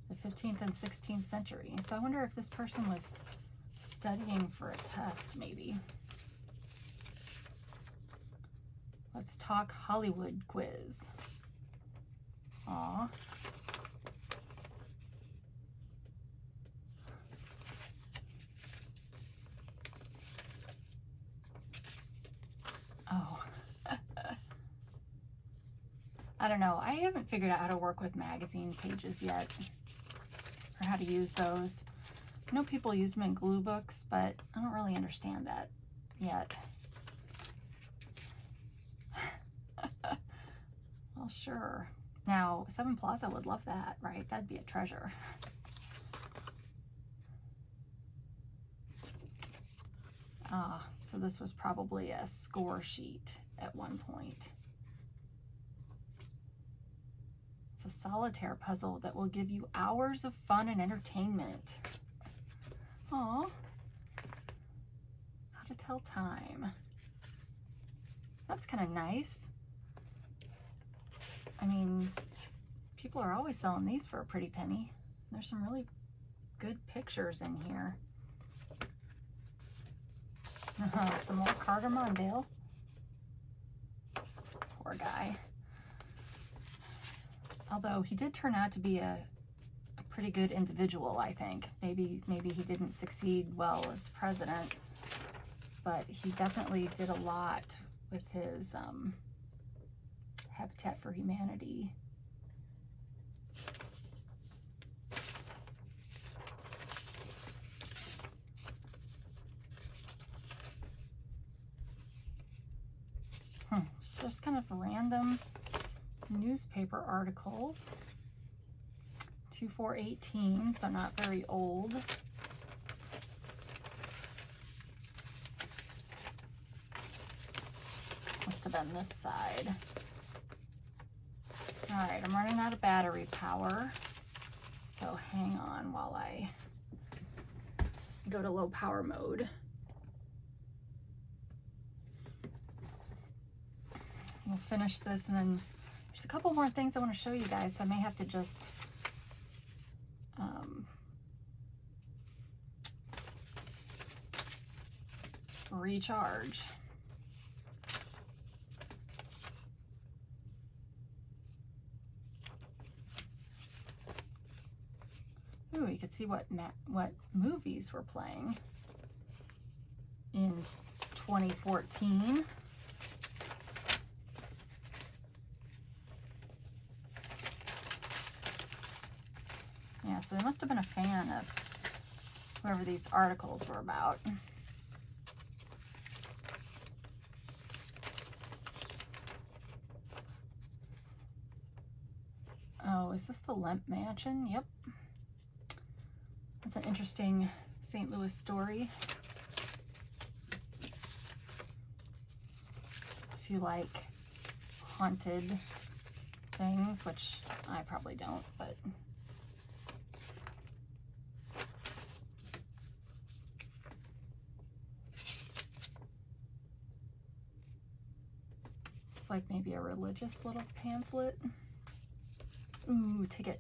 The 15th and 16th century. So I wonder if this person was studying for a test, maybe. Let's talk Hollywood quiz. Aw. Oh. I don't know. I haven't figured out how to work with magazine pages yet, or how to use those. I know people use them in glue books, but I don't really understand that yet. Well, sure. Now, 7 Plaza would love that, right? That'd be a treasure. So this was probably a score sheet at one point. It's a solitaire puzzle that will give you hours of fun and entertainment. Aw. How to tell time. That's kind of nice. I mean, people are always selling these for a pretty penny. There's some really good pictures in here. Some more Carter Mondale. Poor guy. Although he did turn out to be a pretty good individual, I think. Maybe he didn't succeed well as president, but he definitely did a lot with his Habitat for Humanity. Just kind of random newspaper articles. 2418, so not very old. Must have been this side. All right, I'm running out of battery power, so hang on while I go to low power mode. We'll finish this, and then there's a couple more things I want to show you guys, so I may have to just recharge. Ooh, you could see what movies were playing in 2014. Yeah, so they must have been a fan of whoever these articles were about. Oh, is this the Lemp Mansion? Yep. That's an interesting St. Louis story. If you like haunted things, which I probably don't, but it's like maybe a religious little pamphlet. Ooh, ticket.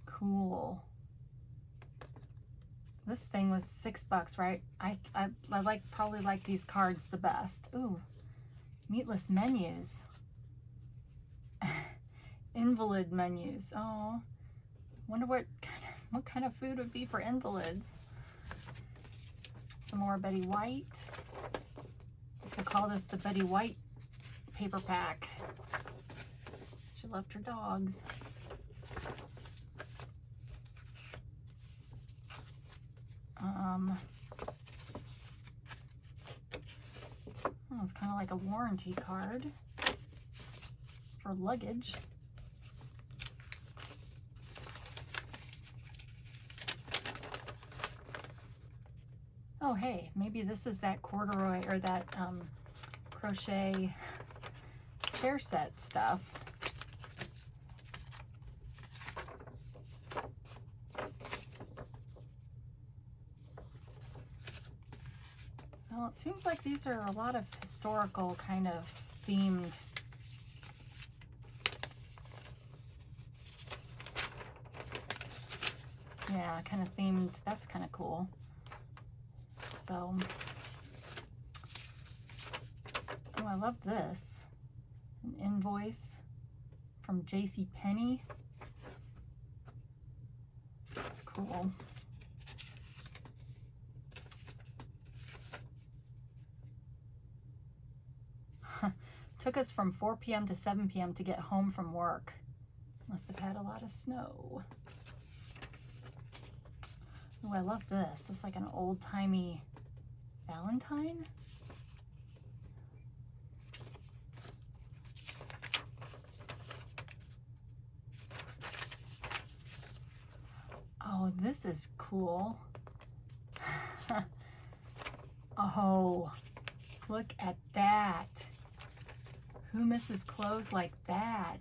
Cool. This thing was $6, right? I probably like these cards the best. Ooh, meatless menus. Invalid menus. Oh, wonder what kind of food would be for invalids. Some more Betty White. We'll call this the Betty White paper pack. She loved her dogs. Oh, it's kind of like a warranty card for luggage. Oh, hey, maybe this is that corduroy or that crochet chair set stuff. Well, it seems like these are a lot of historical kind of themed kind of themed. That's kind of cool. So, oh, I love this. An invoice from JCPenney. That's cool. Took us from 4 p.m. to 7 p.m. to get home from work. Must have had a lot of snow. Oh, I love this. It's like an old-timey Valentine. Oh, this is cool. Oh, look at that. Who misses clothes like that?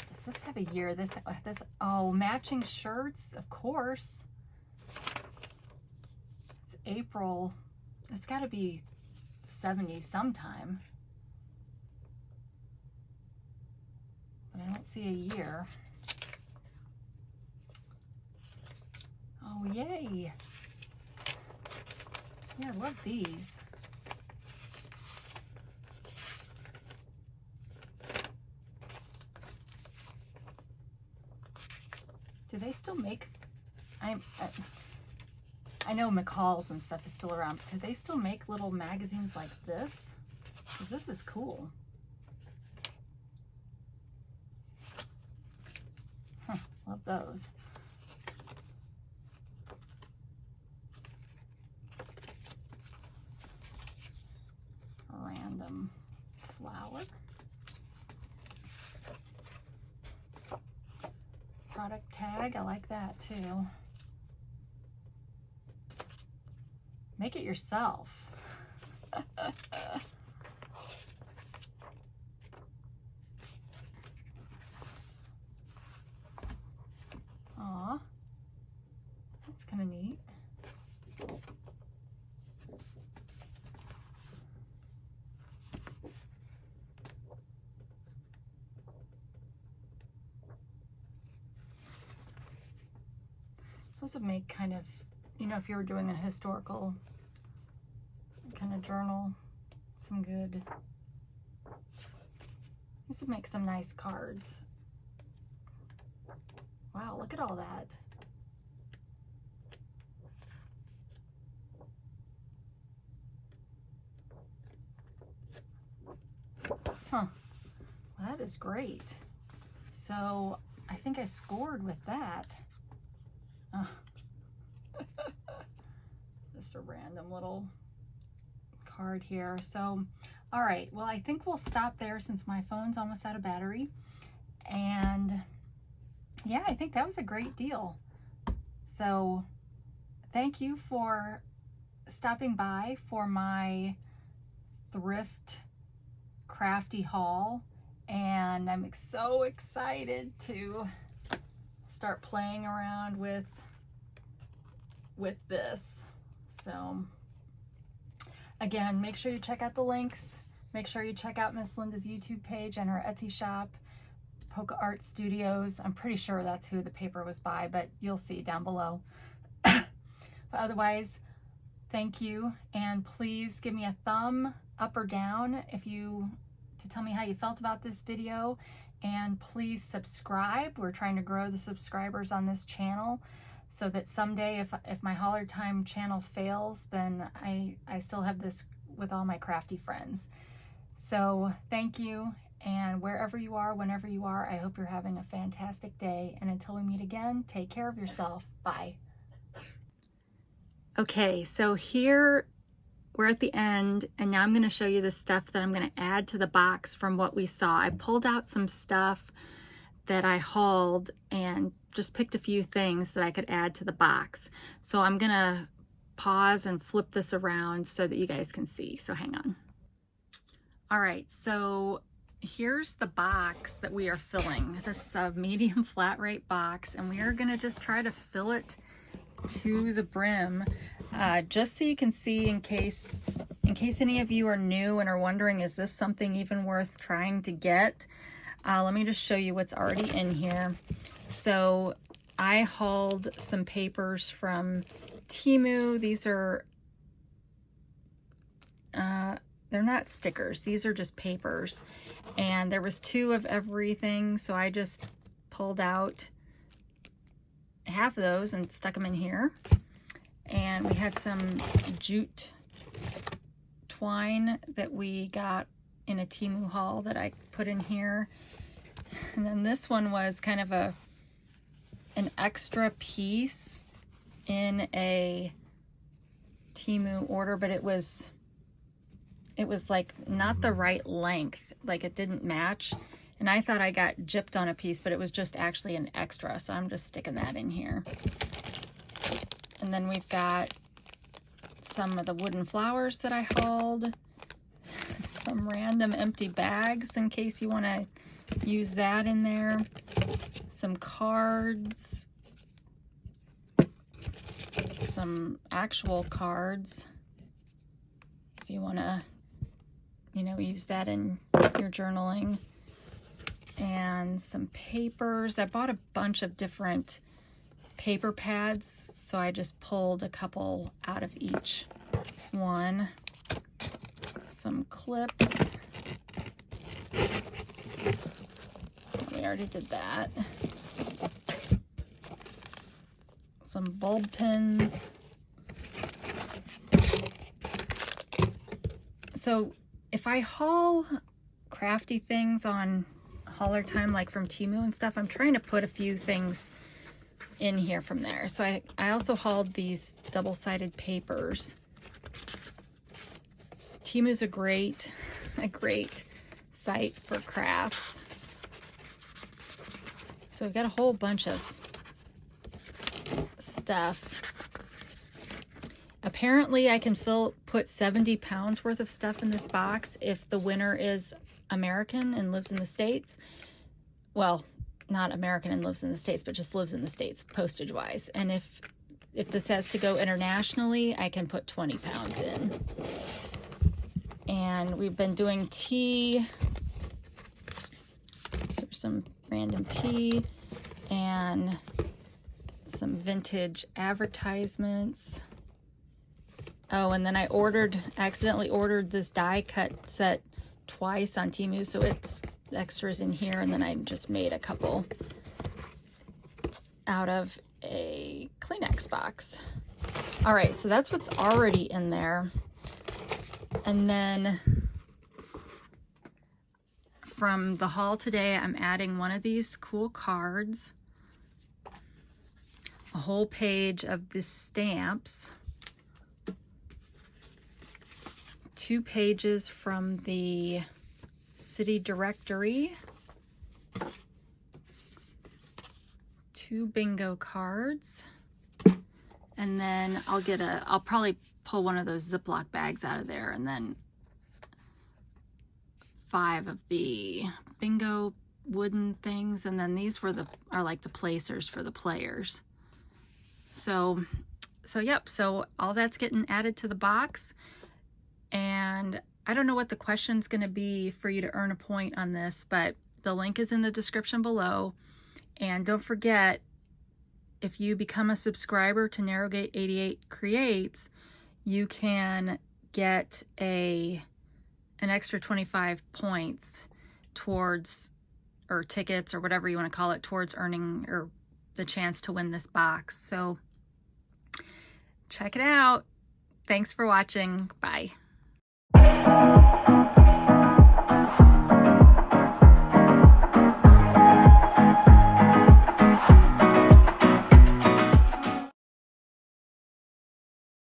Does this have a year? This, oh, matching shirts, of course. It's April. It's got to be 70s sometime. But I don't see a year. Oh, yay. Yeah, I love these. Do they still make, I know McCall's and stuff is still around, but do they still make little magazines like this? Because this is cool. Huh, love those. Random flower. Product tag, I like that too. Make it yourself. Aw, that's kind of neat. Those would make kind of, you know, if you were doing a historical kind of journal, some good, this would make some nice cards. Wow, look at all that. Huh, well, that is great. So I think I scored with that. Oh. Just a random little card here. So, all right, well, I think we'll stop there since my phone's almost out of battery. And yeah, I think that was a great deal. So thank you for stopping by for my thrift crafty haul. And I'm so excited to start playing around with this. So again, make sure you check out the links. Make sure you check out Miss Linda's YouTube page and her Etsy shop, Polka Art Studios. I'm pretty sure that's who the paper was by, but you'll see down below. But otherwise, thank you, and please give me a thumb up or down to tell me how you felt about this video, and please subscribe. We're trying to grow the subscribers on this channel so that someday if my Holler Time channel fails, then I still have this with all my crafty friends. So thank you, and wherever you are, whenever you are, I hope you're having a fantastic day, and until we meet again, take care of yourself. Bye. Okay, so here we're at the end, and now I'm going to show you the stuff that I'm going to add to the box from what we saw. I pulled out some stuff that I hauled and just picked a few things that I could add to the box. So I'm going to pause and flip this around so that you guys can see. So hang on. All right, so here's the box that we are filling. This is a medium flat rate box, and we are going to just try to fill it to the brim, just so you can see, in case any of you are new and are wondering, is this something even worth trying to get? Let me just show you what's already in here. So I hauled some papers from Temu. These are they're not stickers, these are just papers, and there was 2 of everything, so I just pulled out half of those and stuck them in here. And we had some jute twine that we got in a Temu haul that I put in here. And then this one was kind of an extra piece in a Temu order, but it was like not the right length, like it didn't match. And I thought I got gypped on a piece, but it was just actually an extra. So I'm just sticking that in here. And then we've got some of the wooden flowers that I hauled. Some random empty bags in case you want to use that in there. Some cards. Some actual cards. If you want to, you know, use that in your journaling. And some papers. I bought a bunch of different paper pads, so I just pulled a couple out of each one. Some clips. We already did that. Some bulb pins. So if I haul crafty things on hauler time, like from Temu and stuff, I'm trying to put a few things in here from there. So I also hauled these double-sided papers. Temu's a great site for crafts. So we've got a whole bunch of stuff. Apparently I can put 70 pounds worth of stuff in this box if the winner is American and lives in the States. Well, not American and lives in the States, but just lives in the States postage wise. And if this has to go internationally, I can put 20 pounds in. And we've been doing tea. So some random tea and some vintage advertisements. Oh, and then I accidentally ordered this die cut set twice on Temu, so it's extras in here, and then I just made a couple out of a Kleenex box. All right, so that's what's already in there. And then from the haul today, I'm adding one of these cool cards, a whole page of the stamps, 2 pages from the city directory, 2 bingo cards, and then I'll probably pull one of those Ziploc bags out of there, and then 5 of the bingo wooden things, and then these are like the placers for the players. So yep, so all that's getting added to the box. And I don't know what the question's going to be for you to earn a point on this, but the link is in the description below. And don't forget, if you become a subscriber to Narrowgate 88 Creates, you can get an extra 25 points towards, or tickets, or whatever you want to call it, towards earning or the chance to win this box. So check it out. Thanks for watching. Bye.